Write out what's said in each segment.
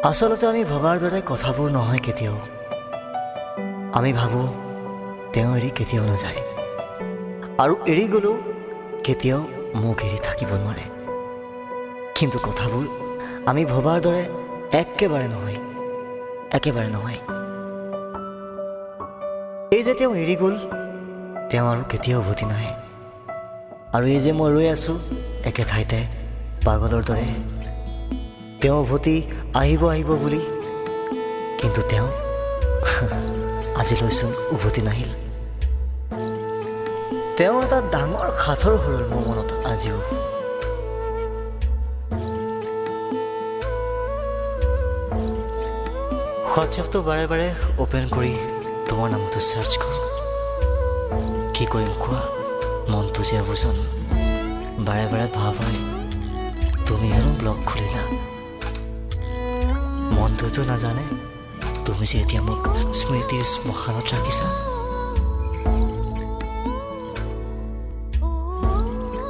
আচলতে আমি ভবাৰ দৰে কথাবোৰ নহয় কেতিয়াও। আমি ভাবোঁ তেওঁ এৰি কেতিয়াও নাযায়, আৰু এৰি গ'লেও কেতিয়াও মোক এৰি থাকিব নোৱাৰে। কিন্তু কথাবোৰ আমি ভবাৰ দৰে একেবাৰে নহয়, একেবাৰে নহয়। এই যে তেওঁ এৰি গ'ল, তেওঁ আৰু কেতিয়াও উভতি নাহে। আৰু এই যে মই ৰৈ আছোঁ একে ঠাইতে পাগলৰ দৰে, তেওঁ উভতি আহিব আহিব বুলি, কিন্তু তেওঁ আজিলৈচোন উভতি নাহিল। তেওঁ এটা ডাঙৰ সাঁথৰ সৰল মোৰ মনত আজিও। হোৱাটছএপটো বাৰে বাৰে অ'পেন কৰি তোমাৰ নামটো চাৰ্চ কৰোঁ। কি কৰিম কোৱা, মনটো যে অবুজন। বাৰে বাৰে ভাব হয় তুমি হেনো ব্লগ খুলিলা। মনটোৱেতো নাজানে তুমি যে এতিয়া মোক স্মৃতিৰ শ্মশানত ৰাখিছা।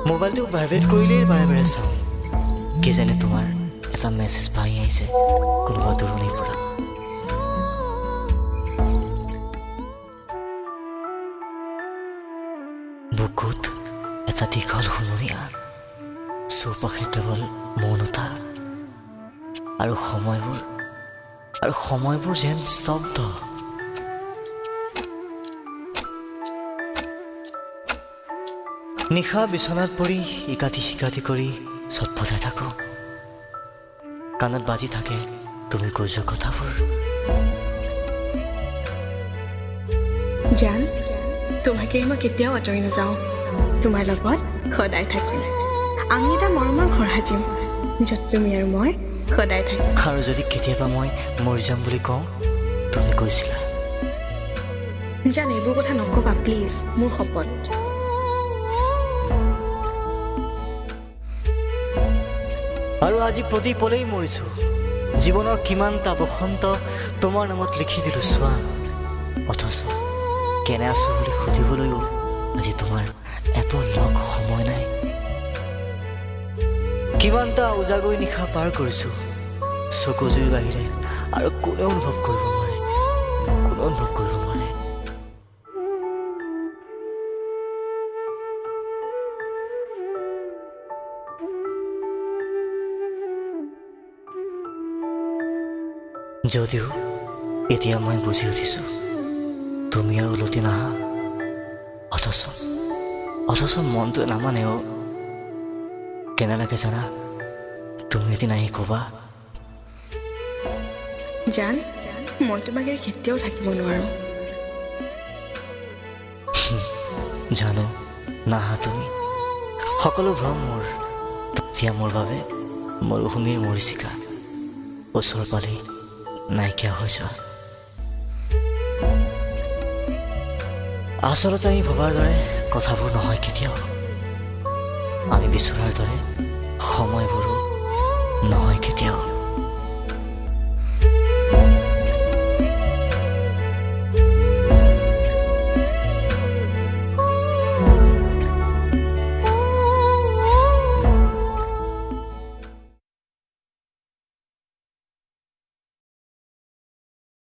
মোবাইলটো ভাইব্ৰেট কৰিলেই বাৰে বাৰে চাওঁ, কিজানি তোমাৰ এটা মেছেজ পাই আহিছে কোনোবা দূৰণিৰ পৰা। বুকুত এটা দীঘল হুমুৰীয়া, চৌপাশে কেৱল মৌনতা, আৰু সময়বোৰ যেন স্তব্ধ। নিশা বিচনাত পৰি ইকাতি সিকাতি কৰি চটফটাই থাকোঁ। কাণত বাজি থাকে তুমি কৈ যোৱা কথাবোৰ। জান, তোমাক এৰি মই কেতিয়াও আঁতৰি নাযাওঁ। তোমাৰ লগত সদায় থাকিম। আমি এটা মৰমৰ ঘৰ সাজিম, য'ত তুমি আৰু মই সদায় থাকিম। আৰু যদি কেতিয়াবা মই মৰি যাম বুলি কওঁ, তুমি কৈছিলা। জান, এইবোৰ কথা নক'বা প্লিজ, মোৰ শপত। আৰু আজি প্ৰতি পলেই মৰিছোঁ। জীৱনৰ কিমানটা বসন্ত তোমাৰ নামত লিখি দিলোঁ চোৱা। অথচ কেনে আছোঁ বুলি সুধিবলৈও আজি তোমাৰ এপলক সময় নাই। কিমানটা উজাগৰি নিশা পাৰ কৰিছোঁ চকুজুৰিৰ বাহিৰে, আৰু কোনে অনুভৱ কৰিব নোৱাৰে, কোনে অনুভৱ কৰিব নোৱাৰে। যদিও এতিয়া মই বুজি উঠিছোঁ তুমি আৰু উলটি নাহা। অথচ মনটোৱে নামানেও। কেনে লাগে জানা, তুমি এদিন আহি ক'বা। জান, মই তোমাক এৰি কেতিয়াও থাকিব নোৱাৰোঁ। জানো নাহা তুমি, সকলো ভ্ৰম মোৰ। তেতিয়া মোৰ বাবে মৰুভূমিৰ মৰিচিকা, ওচৰ পালেই নাইকিয়া হৈ যোৱা। আচলতে আমি ভবাৰ দৰে কথাবোৰ নহয় কেতিয়াও। আমি বিচৰাৰ দৰে সময়বোৰো নহয় কেতিয়াও।